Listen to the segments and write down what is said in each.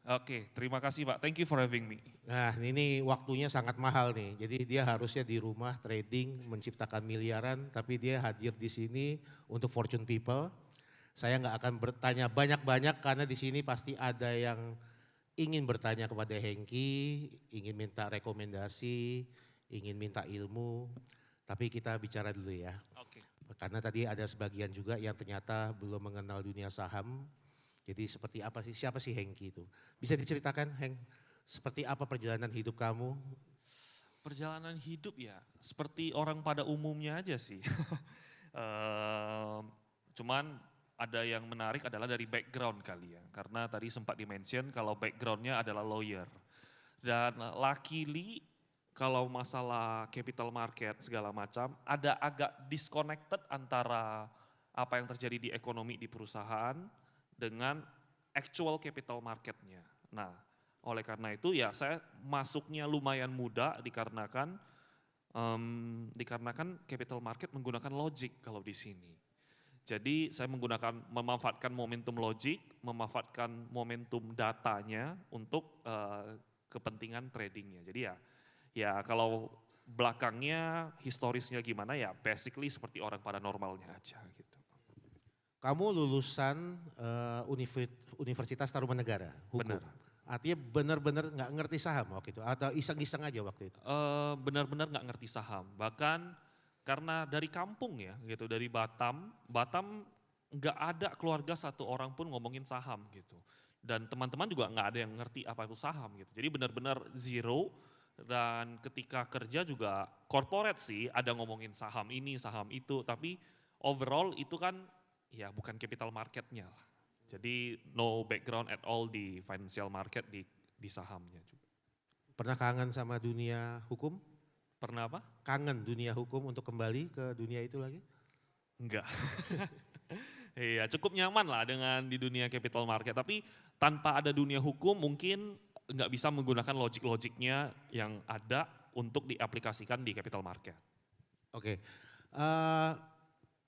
Oke, terima kasih Pak. Thank you for having me. Nah ini waktunya sangat mahal nih, jadi dia harusnya di rumah trading, menciptakan miliaran, tapi dia hadir di sini untuk fortune people. Saya nggak akan bertanya banyak-banyak karena di sini pasti ada yang ingin bertanya kepada Hengki, ingin minta rekomendasi, ingin minta ilmu. Tapi kita bicara dulu ya. Oke. Karena tadi ada sebagian juga yang ternyata belum mengenal dunia saham. Jadi seperti apa sih, siapa sih Hengki itu? Bisa diceritakan Heng, seperti apa perjalanan hidup kamu? Perjalanan hidup ya, seperti orang pada umumnya aja sih. Em, Cuman ada yang menarik adalah dari background kali ya. Karena tadi sempat di-mention kalau backgroundnya adalah lawyer. Dan luckily kalau masalah capital market segala macam, ada agak disconnected antara apa yang terjadi di ekonomi di perusahaan dengan actual capital marketnya. Nah, oleh karena itu ya saya masuknya lumayan muda dikarenakan capital market menggunakan logic kalau di sini. Jadi saya memanfaatkan momentum logic, memanfaatkan momentum datanya untuk kepentingan tradingnya. Jadi ya kalau belakangnya historisnya gimana ya basically seperti orang pada normalnya aja gitu. Kamu lulusan Universitas Tarumanegara, hukum. Benar. Artinya benar-benar nggak ngerti saham waktu itu atau iseng-iseng aja waktu itu? Benar-benar nggak ngerti saham. Bahkan karena dari kampung ya gitu, dari Batam, Batam nggak ada keluarga satu orang pun ngomongin saham gitu. Dan teman-teman juga nggak ada yang ngerti apa itu saham gitu. Jadi benar-benar zero dan ketika kerja juga corporate sih ada ngomongin saham ini, saham itu. Tapi overall itu kan ya bukan capital marketnya lah. Jadi no background at all di financial market di sahamnya juga. Pernah kangen sama dunia hukum? Pernah apa? Kangen dunia hukum untuk kembali ke dunia itu lagi? Enggak. Iya, cukup nyaman lah dengan di dunia capital market. Tapi tanpa ada dunia hukum mungkin nggak bisa menggunakan logik-logiknya yang ada untuk diaplikasikan di capital market. Oke,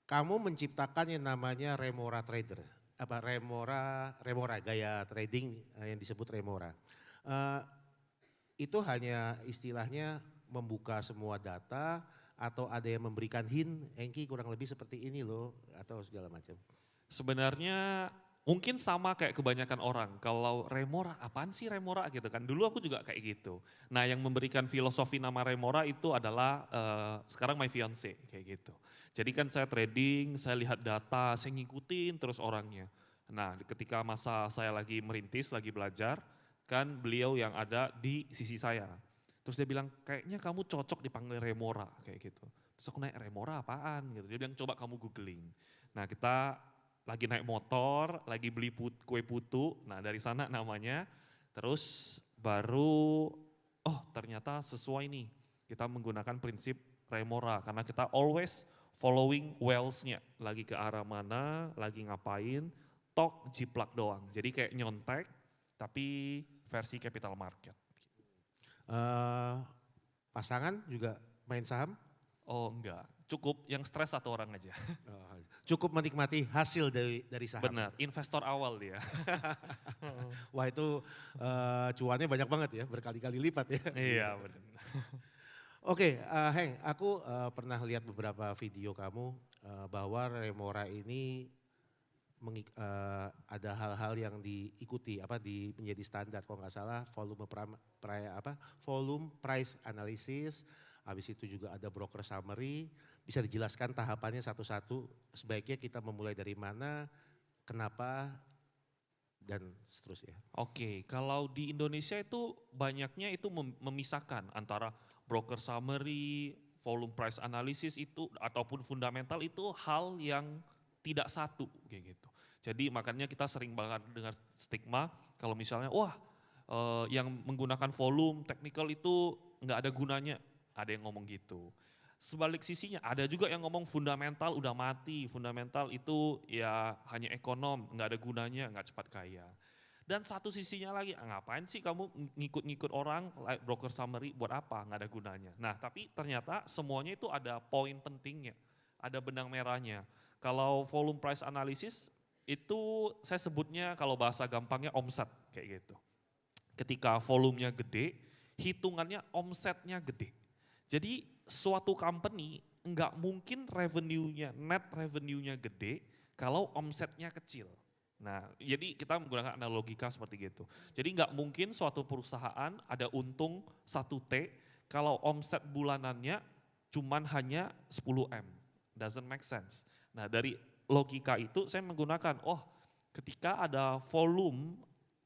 kamu menciptakan yang namanya Remora Trader, apa Remora gaya trading yang disebut Remora. Eh, itu hanya istilahnya membuka semua data atau ada yang memberikan hint, Hengki kurang lebih seperti ini loh atau segala macam. Sebenarnya mungkin sama kayak kebanyakan orang. Kalau Remora, apaan sih Remora gitu kan. Dulu aku juga kayak gitu. Nah yang memberikan filosofi nama Remora itu adalah sekarang my fiance kayak gitu. Jadi kan saya trading, saya lihat data, saya ngikutin terus orangnya. Nah ketika masa saya lagi merintis, lagi belajar, kan beliau yang ada di sisi saya. Terus dia bilang, kayaknya kamu cocok dipanggil Remora kayak gitu. Terus aku naik Remora apaan gitu. Dia bilang coba kamu googling. Nah kita lagi naik motor, lagi beli kue putu, nah dari sana namanya. Terus baru, oh ternyata sesuai nih. Kita menggunakan prinsip Remora karena kita always following whales-nya. Lagi ke arah mana, lagi ngapain, tok jiplak doang. Jadi kayak nyontek tapi versi capital market. Pasangan juga main saham? Oh enggak, cukup yang stres satu orang aja. Cukup menikmati hasil dari saham. Benar, investor awal dia. Wah itu cuannya banyak banget ya, berkali-kali lipat ya. Iya benar. Oke, Heng, aku pernah lihat beberapa video kamu bahwa Remora ini ada hal-hal yang diikuti, menjadi standar. Kalau nggak salah volume price analysis, habis itu juga ada broker summary. Bisa dijelaskan tahapannya satu-satu. Sebaiknya kita memulai dari mana, kenapa, dan seterusnya. Oke, kalau di Indonesia itu banyaknya itu memisahkan antara broker summary, volume price analysis itu ataupun fundamental itu hal yang tidak satu kayak gitu. Jadi makanya kita sering banget dengar stigma kalau misalnya wah yang menggunakan volume technical itu nggak ada gunanya, ada yang ngomong gitu. Sebalik sisinya ada juga yang ngomong fundamental udah mati, fundamental itu ya hanya ekonom, nggak ada gunanya, nggak cepat kaya. Dan satu sisinya lagi, ngapain sih kamu ngikut-ngikut orang, like broker summary buat apa, nggak ada gunanya. Nah tapi ternyata semuanya itu ada poin pentingnya, ada benang merahnya. Kalau volume price analysis itu saya sebutnya kalau bahasa gampangnya omset kayak gitu. Ketika volumenya gede, hitungannya omsetnya gede. Jadi suatu company nggak mungkin revenue-nya, net revenue-nya gede kalau omsetnya kecil. Nah, jadi kita menggunakan analogika seperti gitu. Jadi nggak mungkin suatu perusahaan ada untung 1T kalau omset bulanannya cuman hanya 10M. Doesn't make sense. Nah, dari logika itu saya menggunakan, oh ketika ada volume,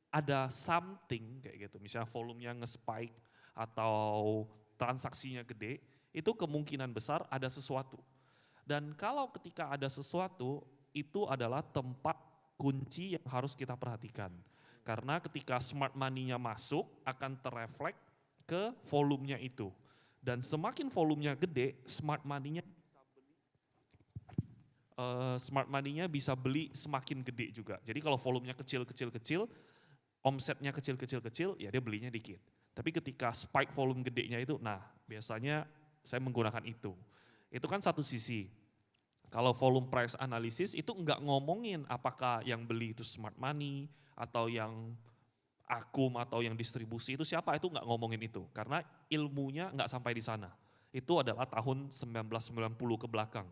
ada something kayak gitu, misalnya volumenya nge-spike atau transaksinya gede, itu kemungkinan besar ada sesuatu. Dan kalau ketika ada sesuatu, itu adalah tempat kunci yang harus kita perhatikan. Karena ketika smart money-nya masuk, akan terreflek ke volumenya itu. Dan semakin volumenya gede, smart money-nya bisa beli semakin gede juga. Jadi kalau volumenya kecil, omsetnya kecil, ya dia belinya dikit. Tapi ketika spike volume gedenya itu, nah biasanya saya menggunakan itu. Itu kan satu sisi. Kalau volume price analysis itu enggak ngomongin apakah yang beli itu smart money atau yang akum atau yang distribusi itu siapa, itu enggak ngomongin itu. Karena ilmunya enggak sampai di sana. Itu adalah tahun 1990 ke belakang.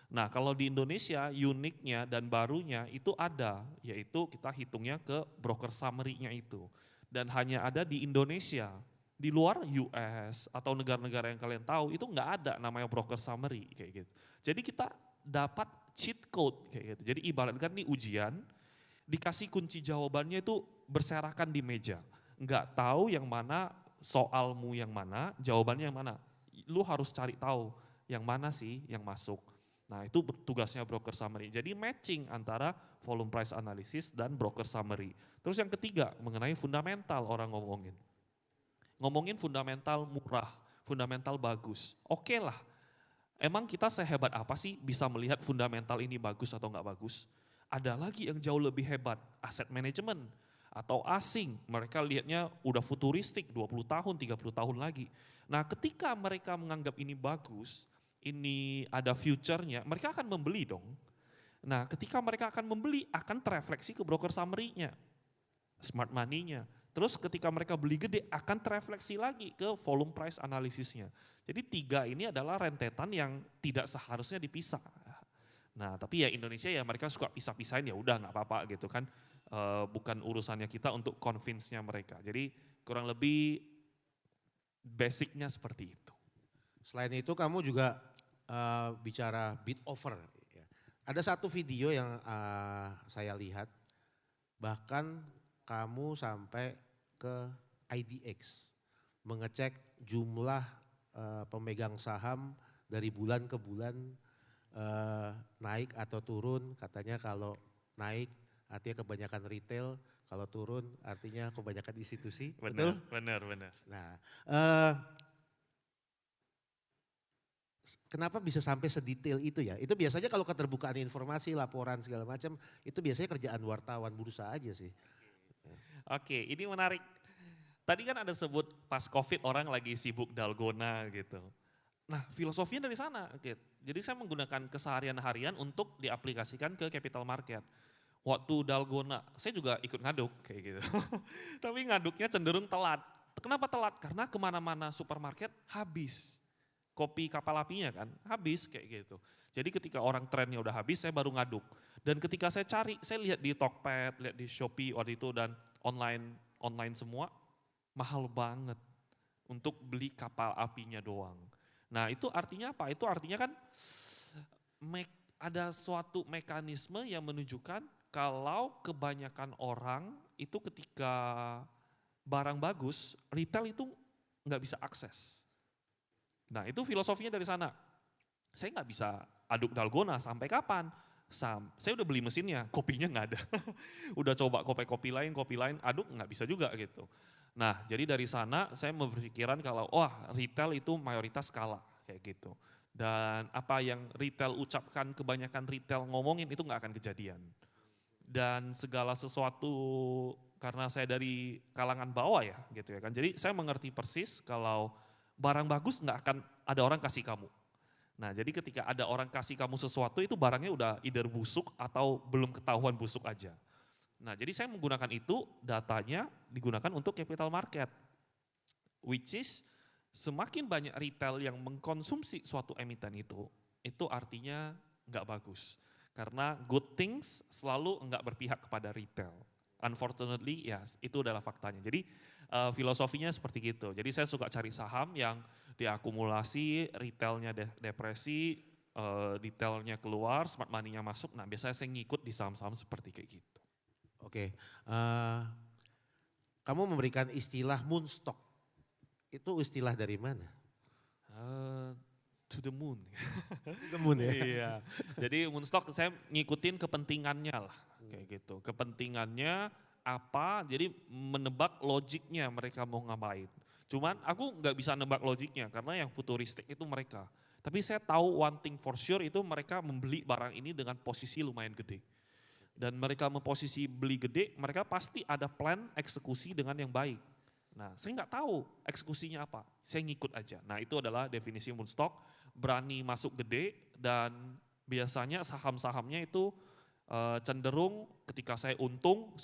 Nah kalau di Indonesia uniknya dan barunya itu ada, yaitu kita hitungnya ke broker summary-nya itu. Dan hanya ada di Indonesia, di luar US atau negara-negara yang kalian tahu itu nggak ada namanya broker summary kayak gitu. Jadi kita dapat cheat code kayak gitu. Jadi ibaratkan nih ujian, dikasih kunci jawabannya itu berserakan di meja. Nggak tahu yang mana soalmu yang mana, jawabannya yang mana. Lu harus cari tahu yang mana sih yang masuk. Nah itu tugasnya broker summary. Jadi matching antara volume price analysis dan broker summary. Terus yang ketiga mengenai fundamental orang ngomongin. Ngomongin fundamental murah, fundamental bagus. Oke lah, emang kita sehebat apa sih bisa melihat fundamental ini bagus atau enggak bagus? Ada lagi yang jauh lebih hebat, asset management atau asing. Mereka lihatnya udah futuristik 20 tahun, 30 tahun lagi. Nah ketika mereka menganggap ini bagus, ini ada future-nya, mereka akan membeli dong. Nah ketika mereka akan membeli, akan terefleksi ke broker summary-nya, smart money-nya. Terus ketika mereka beli gede, akan terefleksi lagi ke volume price analisisnya. Jadi tiga ini adalah rentetan yang tidak seharusnya dipisah. Nah tapi ya Indonesia ya mereka suka pisah-pisahin, ya udah nggak apa-apa gitu kan. Bukan urusannya kita untuk convince-nya mereka. Jadi kurang lebih basicnya seperti itu. Selain itu kamu juga bicara bid offer. Ya. Ada satu video yang saya lihat, bahkan kamu sampai ke IDX, mengecek jumlah pemegang saham dari bulan ke bulan naik atau turun. Katanya kalau naik artinya kebanyakan retail, kalau turun artinya kebanyakan institusi. Benar, betul? benar. Nah, kenapa bisa sampai sedetail itu ya? Itu biasanya kalau keterbukaan informasi, laporan segala macam, itu biasanya kerjaan wartawan bursa aja sih. Oke, ini menarik. Tadi kan ada sebut pas COVID orang lagi sibuk dalgona gitu. Nah filosofinya dari sana. Gitu. Jadi saya menggunakan keseharian harian untuk diaplikasikan ke capital market. Waktu dalgona, saya juga ikut ngaduk kayak gitu. Tapi ngaduknya cenderung telat. Kenapa telat? Karena kemana-mana supermarket habis. Kopi kapal apinya kan habis kayak gitu. Jadi ketika orang trennya udah habis saya baru ngaduk. Dan ketika saya cari, saya lihat di Tokped, lihat di Shopee waktu itu dan online semua mahal banget untuk beli kapal apinya doang. Nah itu artinya apa? Itu artinya kan ada suatu mekanisme yang menunjukkan kalau kebanyakan orang itu ketika barang bagus, retail itu nggak bisa akses. Nah itu filosofinya dari sana. Saya nggak bisa aduk dalgona sampai kapan? Saya udah beli mesinnya, kopinya nggak ada. Udah coba kopi lain, aduk nggak bisa juga gitu. Nah jadi dari sana saya berpikiran kalau retail itu mayoritas kalah kayak gitu. Dan apa yang retail ucapkan, kebanyakan retail ngomongin itu nggak akan kejadian. Dan segala sesuatu karena saya dari kalangan bawah ya gitu ya kan. Jadi saya mengerti persis kalau barang bagus nggak akan ada orang kasih kamu. Nah jadi ketika ada orang kasih kamu sesuatu itu barangnya udah either busuk atau belum ketahuan busuk aja. Nah, jadi saya menggunakan itu, datanya digunakan untuk capital market. Which is semakin banyak retail yang mengkonsumsi suatu emiten itu artinya nggak bagus. Karena good things selalu nggak berpihak kepada retail. Unfortunately, ya itu adalah faktanya. Jadi filosofinya seperti gitu. Jadi saya suka cari saham yang diakumulasi, retailnya depresi, detailnya keluar, smart money-nya masuk. Nah, biasanya saya ngikut di saham-saham seperti kayak gitu. Oke, kamu memberikan istilah moonstock. Itu istilah dari mana? To the moon. The moon ya? Iya, jadi moonstock saya ngikutin kepentingannya lah, kayak gitu. Kepentingannya apa, jadi menebak logiknya mereka mau ngapain. Cuman aku nggak bisa nebak logiknya karena yang futuristik itu mereka. Tapi saya tahu one thing for sure itu mereka membeli barang ini dengan posisi lumayan gede. Dan mereka memposisi beli gede, mereka pasti ada plan eksekusi dengan yang baik. Nah, saya nggak tahu eksekusinya apa, saya ngikut aja. Nah, itu adalah definisi moonstock, berani masuk gede dan biasanya saham-sahamnya itu cenderung ketika saya untung,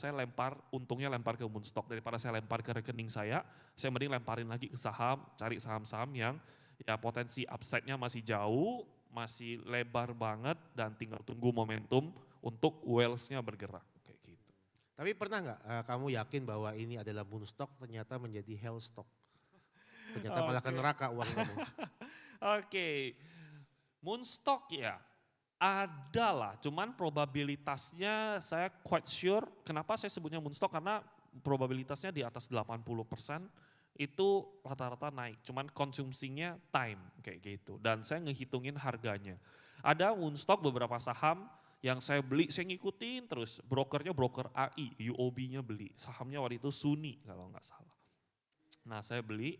untungnya lempar ke moonstock daripada saya lempar ke rekening saya mending lemparin lagi ke saham, cari saham-saham yang ya potensi upside-nya masih jauh, masih lebar banget dan tinggal tunggu momentum untuk wealth-nya bergerak kayak gitu. Tapi pernah nggak kamu yakin bahwa ini adalah moonstock ternyata menjadi hellstock? Ternyata malah ke neraka uang kamu. Oke, moonstock ya ada lah, cuman probabilitasnya saya quite sure, kenapa saya sebutnya moonstock karena probabilitasnya di atas 80% itu rata-rata naik, cuman konsumsinya time kayak gitu dan saya ngehitungin harganya. Ada moonstock beberapa saham yang saya beli, saya ngikutin terus, brokernya broker AI, UOB-nya beli, sahamnya waktu itu Suni kalau nggak salah. Nah saya beli,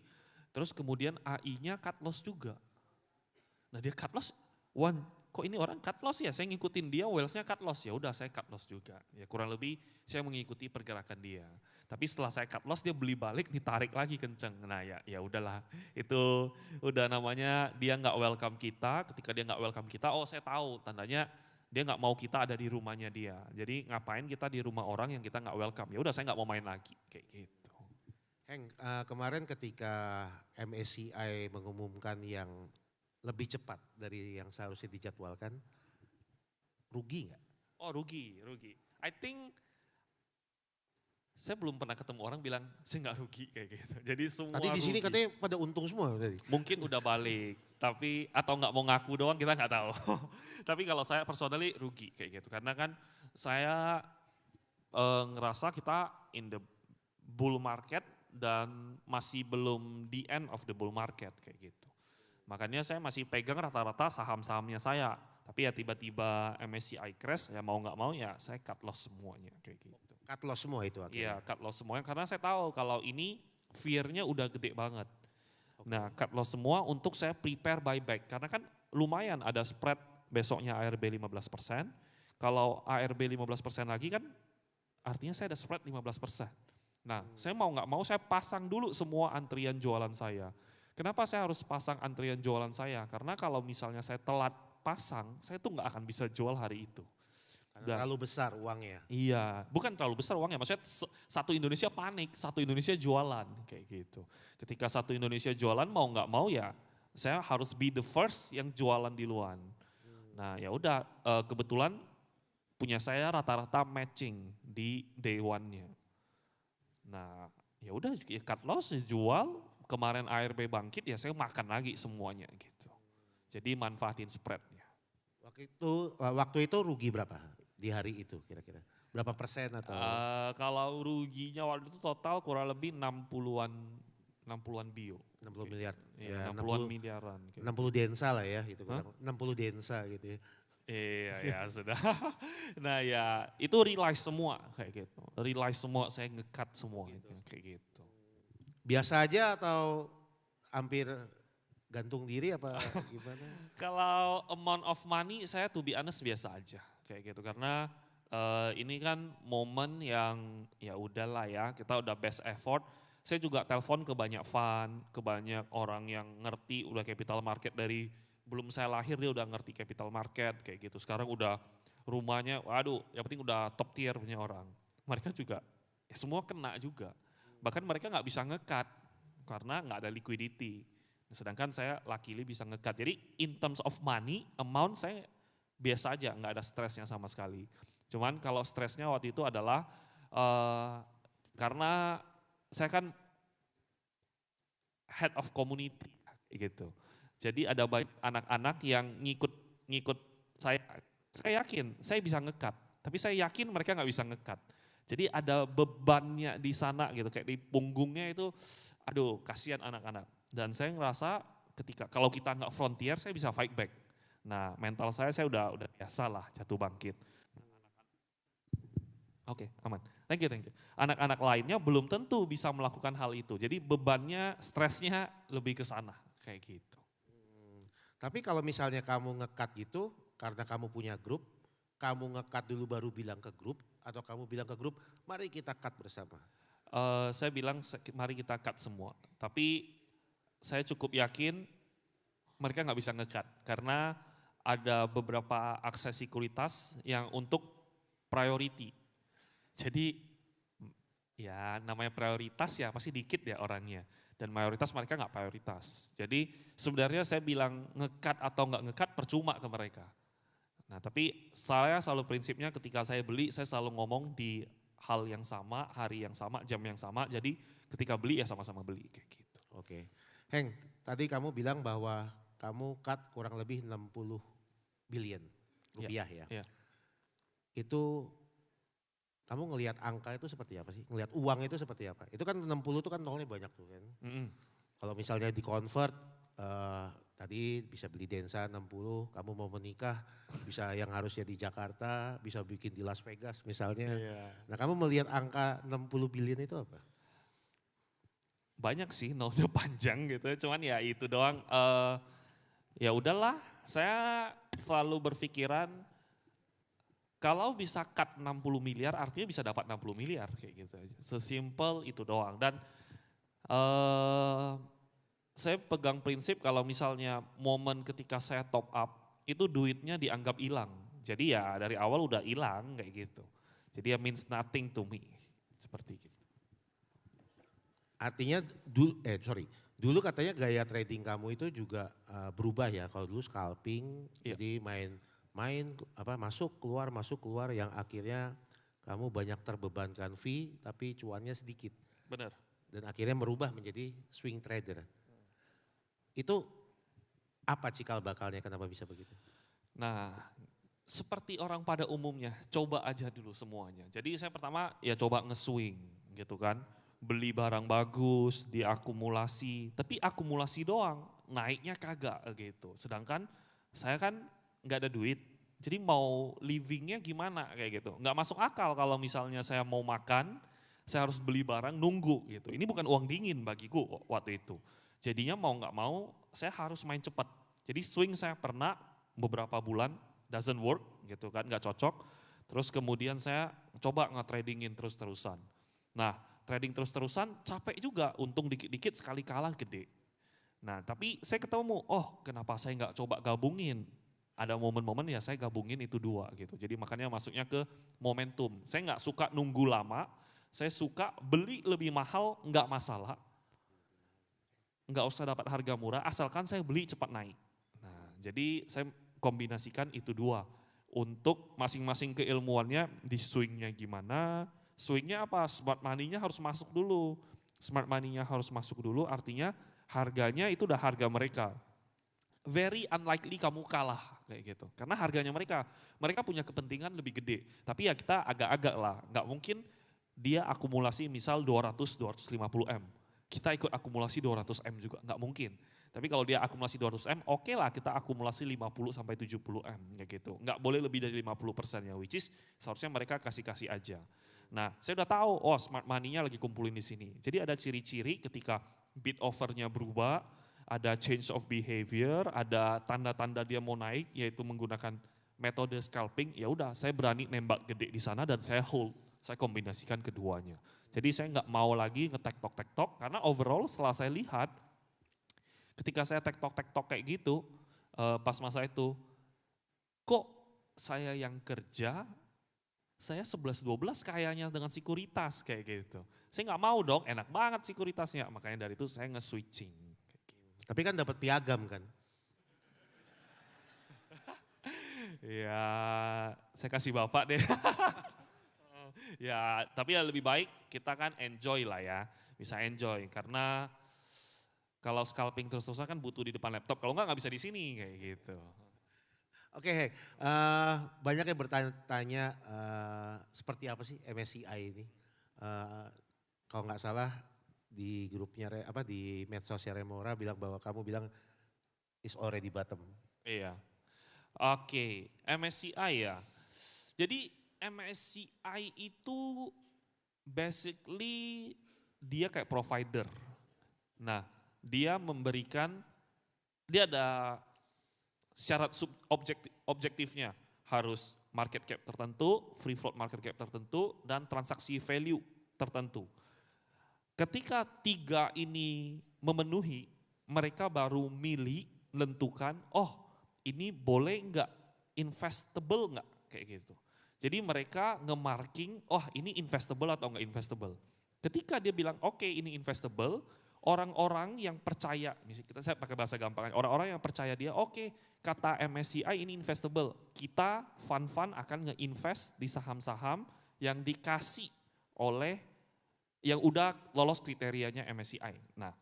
terus kemudian AI-nya cut loss juga. Nah dia cut loss, kok ini orang cut loss ya, saya ngikutin dia, Wells-nya cut loss, ya udah saya cut loss juga. Ya kurang lebih saya mengikuti pergerakan dia. Tapi setelah saya cut loss dia beli balik, ditarik lagi kenceng. Nah ya udahlah, itu udah namanya dia nggak welcome kita. Ketika dia nggak welcome kita, oh saya tahu tandanya dia nggak mau kita ada di rumahnya dia. Jadi ngapain kita di rumah orang yang kita nggak welcome? Ya udah saya nggak mau main lagi, kayak gitu. Heng, kemarin ketika MSCI mengumumkan yang lebih cepat dari yang seharusnya dijadwalkan, rugi nggak? Oh rugi. I think saya belum pernah ketemu orang bilang saya nggak rugi kayak gitu. Jadi semua Tadi di sini rugi. katanya pada untung semua tadi. Mungkin udah balik, tapi atau nggak mau ngaku doang kita nggak tahu. Tapi kalau saya personally rugi kayak gitu, karena kan saya ngerasa kita in the bull market dan masih belum the end of the bull market kayak gitu. Makanya saya masih pegang rata-rata saham-sahamnya saya. Tapi ya tiba-tiba MSCI crash, ya mau nggak mau ya saya cut loss semuanya kayak gitu. Cut loss semua itu Iya akhirnya? cut loss semuanya karena saya tahu kalau ini fear-nya udah gede banget. Nah cut loss semua untuk saya prepare buyback. Karena kan lumayan ada spread besoknya ARB 15%. Kalau ARB 15% lagi kan artinya saya ada spread 15%. Nah saya mau nggak mau saya pasang dulu semua antrian jualan saya. Kenapa saya harus pasang antrian jualan saya? Karena kalau misalnya saya telat pasang, saya tuh nggak akan bisa jual hari itu. Karena terlalu besar uangnya. Iya, bukan terlalu besar uangnya, maksudnya satu Indonesia panik, satu Indonesia jualan kayak gitu. Ketika satu Indonesia jualan mau nggak mau ya, saya harus be the first yang jualan di luar. Nah ya udah, kebetulan punya saya rata-rata matching di day one-nya. Nah ya udah ya cut loss, ya jual, kemarin ARB bangkit ya saya makan lagi semuanya gitu. Jadi manfaatin spreadnya. Waktu itu rugi berapa di hari itu kira-kira? Berapa persen atau? Kalau ruginya waktu itu total kurang lebih 60-an bio. 60 miliar. Iya, 60-an miliaran. 60 densa lah ya, itu kurang. 60 densa gitu ya. Iya ya sudah. Nah ya itu realize semua kayak gitu. Realize semua, saya nge-cut semua gitu. Kayak gitu. Biasa aja atau hampir gantung diri apa gimana? Kalau amount of money saya to be honest biasa aja kayak gitu. Karena ini kan momen yang ya udahlah ya, kita udah best effort. Saya juga telepon ke banyak fund, ke banyak orang yang ngerti udah capital market dari belum saya lahir dia udah ngerti capital market kayak gitu. Sekarang udah rumahnya, waduh yang penting udah top tier punya orang. mereka juga ya semua kena juga. Bahkan mereka nggak bisa nge-cut karena nggak ada liquidity. Sedangkan saya luckily bisa nge-cut. Jadi in terms of money, amount saya biasa aja, nggak ada stresnya sama sekali. Cuman kalau stresnya waktu itu adalah karena saya kan head of community gitu. Jadi ada banyak anak-anak yang ngikut saya. Saya yakin saya bisa nge-cut, tapi saya yakin mereka nggak bisa nge-cut. Jadi ada bebannya di sana gitu, kayak di punggungnya itu, aduh kasihan anak-anak. Dan saya ngerasa ketika kalau kita nggak frontier, saya bisa fight back. Nah mental saya udah biasa lah jatuh bangkit. Oke, aman. Thank you, thank you. Anak-anak lainnya belum tentu bisa melakukan hal itu. Jadi bebannya, stresnya lebih ke sana, kayak gitu. Tapi kalau misalnya kamu nge-cut gitu, karena kamu punya grup, kamu nge-cut dulu baru bilang ke grup, atau kamu bilang ke grup, mari kita cut bersama. Saya bilang mari kita cut semua. Tapi saya cukup yakin mereka nggak bisa nge-cut. Karena ada beberapa akses sekuritas yang untuk priority. Jadi ya namanya prioritas ya pasti dikit ya orangnya. Dan mayoritas mereka nggak prioritas. Jadi sebenarnya saya bilang nge-cut atau nggak nge-cut percuma ke mereka. Nah tapi saya selalu prinsipnya ketika saya beli saya selalu ngomong di hal yang sama, hari yang sama, jam yang sama. Jadi ketika beli ya sama-sama beli kayak gitu. Oke. Heng, tadi kamu bilang bahwa kamu cut kurang lebih 60 billion rupiah ya. Iya. Itu kamu ngelihat angka itu seperti apa sih? Ngelihat uang itu seperti apa? Itu kan 60 itu kan nolnya banyak tuh kan. Kalau misalnya di convert, tadi bisa beli Densa 60, kamu mau menikah bisa yang harusnya di Jakarta, bisa bikin di Las Vegas misalnya. Nah kamu melihat angka 60 billion itu apa? Banyak sih nolnya panjang gitu, cuman ya itu doang. Ya udahlah, saya selalu berpikiran kalau bisa cut 60 miliar artinya bisa dapat 60 miliar kayak gitu aja. Sesimpel itu doang. Dan saya pegang prinsip kalau misalnya momen ketika saya top up itu duitnya dianggap hilang. Jadi ya dari awal udah hilang kayak gitu. Jadi ya means nothing to me. Seperti gitu. Artinya dulu katanya gaya trading kamu itu juga berubah ya. Kalau dulu scalping, jadi main masuk keluar yang akhirnya kamu banyak terbebankan fee tapi cuannya sedikit. Benar. Dan akhirnya merubah menjadi swing trader. Itu apa cikal bakalnya kenapa bisa begitu? Nah, seperti orang pada umumnya, coba aja dulu semuanya. Jadi saya pertama ya coba nge-swing gitu kan. Beli barang bagus, diakumulasi, tapi akumulasi doang, naiknya kagak gitu. Sedangkan saya kan nggak ada duit, jadi mau livingnya gimana kayak gitu. Nggak masuk akal kalau misalnya saya mau makan, saya harus beli barang nunggu gitu. Ini bukan uang dingin bagiku waktu itu. Jadinya mau nggak mau saya harus main cepat. Jadi swing saya pernah beberapa bulan doesn't work gitu kan, nggak cocok. Terus kemudian saya coba nge-tradingin terus-terusan. Nah trading terus-terusan capek juga, untung dikit-dikit sekali kalah gede. Nah tapi saya ketemu, oh kenapa saya nggak coba gabungin. Ada momen-momen ya saya gabungin itu dua gitu. Jadi makanya masuknya ke momentum. Saya nggak suka nunggu lama, saya suka beli lebih mahal nggak masalah. Nggak usah dapat harga murah, asalkan saya beli cepat naik. Nah jadi saya kombinasikan itu dua. Untuk masing-masing keilmuannya di swingnya gimana, swingnya apa? Smart money-nya harus masuk dulu. Smart money-nya harus masuk dulu artinya harganya itu udah harga mereka. Very unlikely kamu kalah kayak gitu. Karena harganya mereka punya kepentingan lebih gede. Tapi ya kita agak-agak lah, nggak mungkin dia akumulasi misal 200-250 M. Kita ikut akumulasi 200 M juga, nggak mungkin. Tapi kalau dia akumulasi 200 M, oke lah kita akumulasi 50-70 M kayak gitu. Nggak boleh lebih dari 50% ya, which is seharusnya mereka kasih-kasih aja. Nah, saya udah tahu, oh smart money-nya lagi kumpulin di sini. Jadi ada ciri-ciri ketika bid offer-nya berubah, ada change of behavior, ada tanda-tanda dia mau naik, yaitu menggunakan metode scalping. Ya udah, saya berani nembak gede di sana dan saya hold, saya kombinasikan keduanya. Jadi saya nggak mau lagi nge-tektok-tektok, karena overall setelah saya lihat, ketika saya tektok-tektok kayak gitu, pas masa itu, kok saya yang kerja Saya 11-12 kayaknya dengan sekuritas kayak gitu. Saya nggak mau dong, enak banget sekuritasnya. Makanya dari itu saya nge-switching. Tapi kan dapat piagam kan. Ya, saya kasih bapak deh. Ya, tapi ya lebih baik kita kan enjoy lah ya. Bisa enjoy, karena kalau scalping terus-terusan kan butuh di depan laptop. Kalau nggak bisa di sini kayak gitu. Oke, banyak yang bertanya-tanya seperti apa sih MSCI ini. Kalau nggak salah di grupnya, di medsosnya Remora bilang bahwa kamu bilang is already bottom. Iya. Oke, MSCI ya. Jadi MSCI itu basically dia kayak provider. Nah, dia memberikan, dia ada syarat objektifnya, harus market cap tertentu, free float market cap tertentu, dan transaksi value tertentu. Ketika 3 ini memenuhi, mereka baru menentukan, oh ini boleh enggak, investable enggak, kayak gitu. Jadi mereka nge-marking, oh ini investable atau enggak investable. Ketika dia bilang oke, ini investable, orang-orang yang percaya, misalnya saya pakai bahasa gampang, orang-orang yang percaya dia oke, kata MSCI ini investable. Kita fund-fund akan nge-invest di saham-saham yang dikasih oleh yang udah lolos kriterianya MSCI. Nah,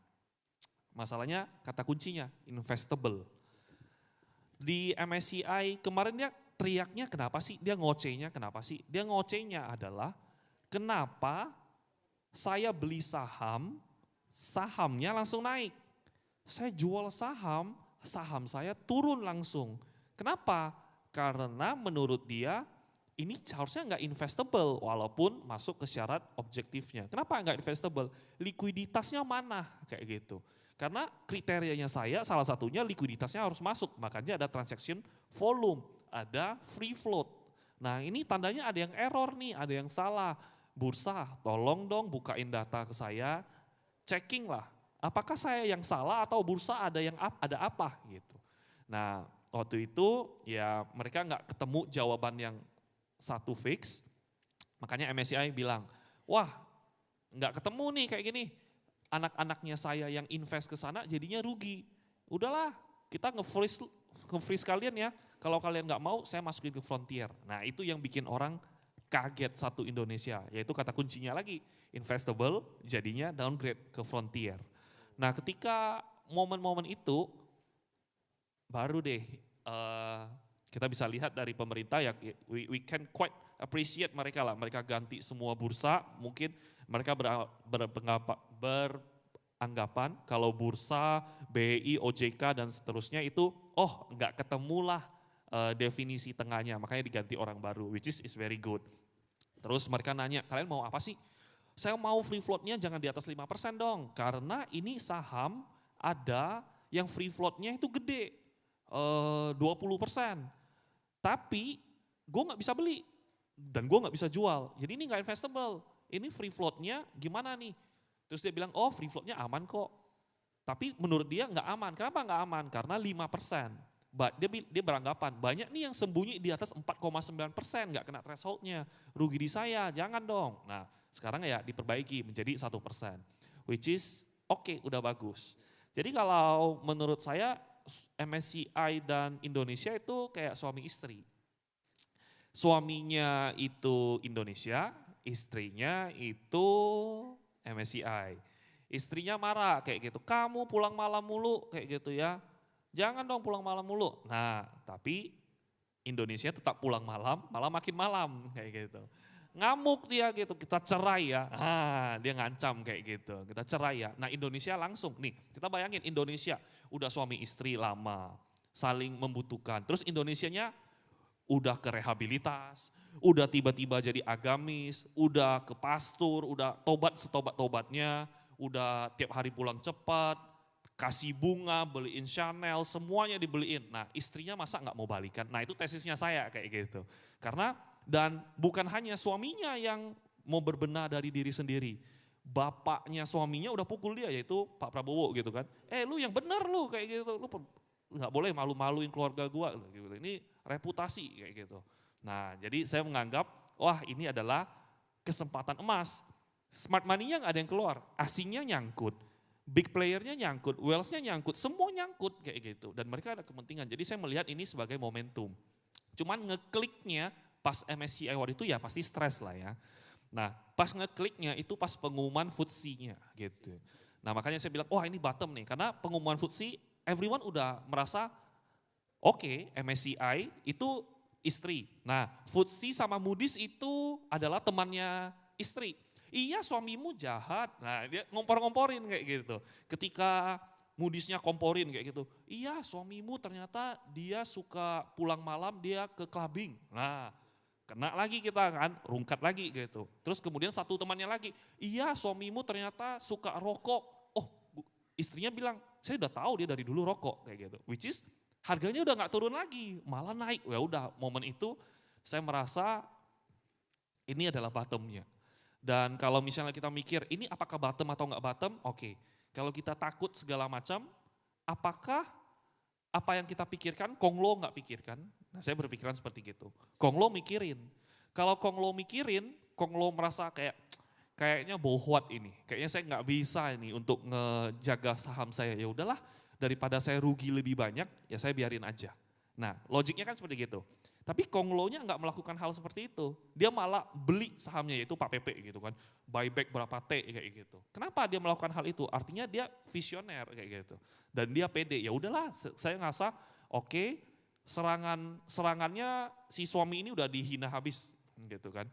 masalahnya kata kuncinya investable. Di MSCI kemarin dia teriaknya kenapa sih? Dia ngocehnya kenapa sih? Dia ngocehnya adalah kenapa saya beli saham, sahamnya langsung naik. Saya jual saham, saham saya turun langsung. Kenapa? Karena menurut dia ini seharusnya nggak investable walaupun masuk ke syarat objektifnya. Kenapa nggak investable? Likuiditasnya mana? Kayak gitu. Karena kriterianya saya salah satunya likuiditasnya harus masuk. Makanya ada transaction volume, ada free float. Nah ini tandanya ada yang error nih, ada yang salah. Bursa tolong dong bukain data ke saya, checking lah. Apakah saya yang salah atau bursa ada yang ada apa gitu. Nah waktu itu ya mereka nggak ketemu jawaban yang satu fix, makanya MSCI bilang, wah nggak ketemu nih kayak gini, anak-anaknya saya yang invest ke sana jadinya rugi. Udahlah kita nge-freeze kalian ya, kalau kalian nggak mau saya masukin ke Frontier. Nah itu yang bikin orang kaget satu Indonesia, yaitu kata kuncinya lagi, investable jadinya downgrade ke Frontier. Nah ketika momen-momen itu, baru deh kita bisa lihat dari pemerintah ya, we can quite appreciate mereka lah, mereka ganti semua bursa, mungkin mereka beranggapan kalau bursa, BI, OJK dan seterusnya itu, oh nggak ketemulah definisi tengahnya, makanya diganti orang baru, which is very good. Terus mereka nanya, kalian mau apa sih? Saya mau free floatnya jangan di atas 5% dong, karena ini saham ada yang free floatnya itu gede, 20%. Tapi gue nggak bisa beli dan gue nggak bisa jual. Jadi ini nggak investable. Ini free floatnya gimana nih? Terus dia bilang, oh free floatnya aman kok. Tapi menurut dia nggak aman. Kenapa nggak aman? Karena 5%. Dia beranggapan banyak nih yang sembunyi di atas 4,9%, nggak kena thresholdnya. Rugi di saya, jangan dong. Nah sekarang ya diperbaiki menjadi 1%. Which is oke, udah bagus. Jadi kalau menurut saya MSCI dan Indonesia itu kayak suami istri. Suaminya itu Indonesia, istrinya itu MSCI. Istrinya marah kayak gitu, kamu pulang malam mulu kayak gitu ya. Jangan dong pulang malam mulu. Nah tapi Indonesia tetap pulang malam, malah makin malam kayak gitu. Ngamuk dia gitu, kita cerai ya. Dia ngancam kayak gitu, kita cerai ya. Nah Indonesia langsung nih, kita bayangin Indonesia udah suami istri lama, saling membutuhkan. Terus Indonesianya udah ke rehabilitas, udah tiba-tiba jadi agamis, udah ke pastor, udah tobat setobat-tobatnya, udah tiap hari pulang cepat, kasih bunga, beliin Chanel, semuanya dibeliin. Nah istrinya masa nggak mau balikan? Nah itu tesisnya saya kayak gitu. Karena dan bukan hanya suaminya yang mau berbenah dari diri sendiri. Bapaknya suaminya udah pukul dia, yaitu Pak Prabowo gitu kan. Lu yang benar lu kayak gitu, lu nggak boleh malu-maluin keluarga gua gitu. Ini reputasi kayak gitu. Nah jadi saya menganggap wah ini adalah kesempatan emas. Smart money-nya nggak ada yang keluar, asingnya nyangkut, big player-nya nyangkut, wealth-nya nyangkut, semua nyangkut kayak gitu. Dan mereka ada kepentingan, jadi saya melihat ini sebagai momentum. Cuman ngekliknya pas MSCI Award itu ya pasti stres lah ya. Nah pas ngekliknya itu pas pengumuman FTSE-nya gitu. Nah makanya saya bilang, wah ini bottom nih, karena pengumuman FTSE everyone udah merasa oke, MSCI itu istri. Nah FTSE sama Moody's itu adalah temannya istri. Iya suamimu jahat, nah dia ngompor-ngomporin kayak gitu. Ketika Moody's-nya komporin kayak gitu, iya suamimu ternyata dia suka pulang malam dia ke clubbing. Nah kena lagi kita kan, rungkat lagi gitu. Terus kemudian satu temannya lagi, iya suamimu ternyata suka rokok. Oh istrinya bilang, saya udah tahu dia dari dulu rokok kayak gitu. Which is harganya udah nggak turun lagi, malah naik. Ya udah momen itu saya merasa ini adalah bottomnya. Dan kalau misalnya kita mikir ini apakah bottom atau nggak bottom, oke. Kalau kita takut segala macam, apakah apa yang kita pikirkan, Konglo nggak pikirkan? Nah saya berpikiran seperti gitu. Konglo mikirin. Kalau Konglo mikirin, Konglo merasa kayaknya bohwat ini. Kayaknya saya nggak bisa ini untuk ngejaga saham saya. Ya udahlah, daripada saya rugi lebih banyak, ya saya biarin aja. Nah logiknya kan seperti gitu. Tapi Konglonya nggak melakukan hal seperti itu. Dia malah beli sahamnya yaitu Pak Pepe gitu kan. Buyback berapa T kayak gitu. Kenapa dia melakukan hal itu? Artinya dia visioner kayak gitu. Dan dia pede, ya udahlah saya ngerasa oke, serangannya si suami ini udah dihina habis gitu kan.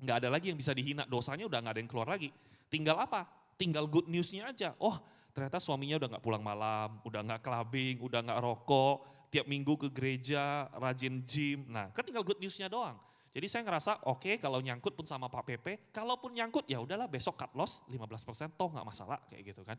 Nggak ada lagi yang bisa dihina, dosanya udah nggak ada yang keluar lagi. Tinggal apa? Tinggal good newsnya aja. Oh ternyata suaminya udah nggak pulang malam, udah nggak clubbing, udah nggak rokok, tiap minggu ke gereja, rajin gym. Nah kan tinggal good newsnya doang. Jadi saya ngerasa oke, kalau nyangkut pun sama Pak Pepe, kalaupun nyangkut ya udahlah besok cut loss 15% toh nggak masalah kayak gitu kan.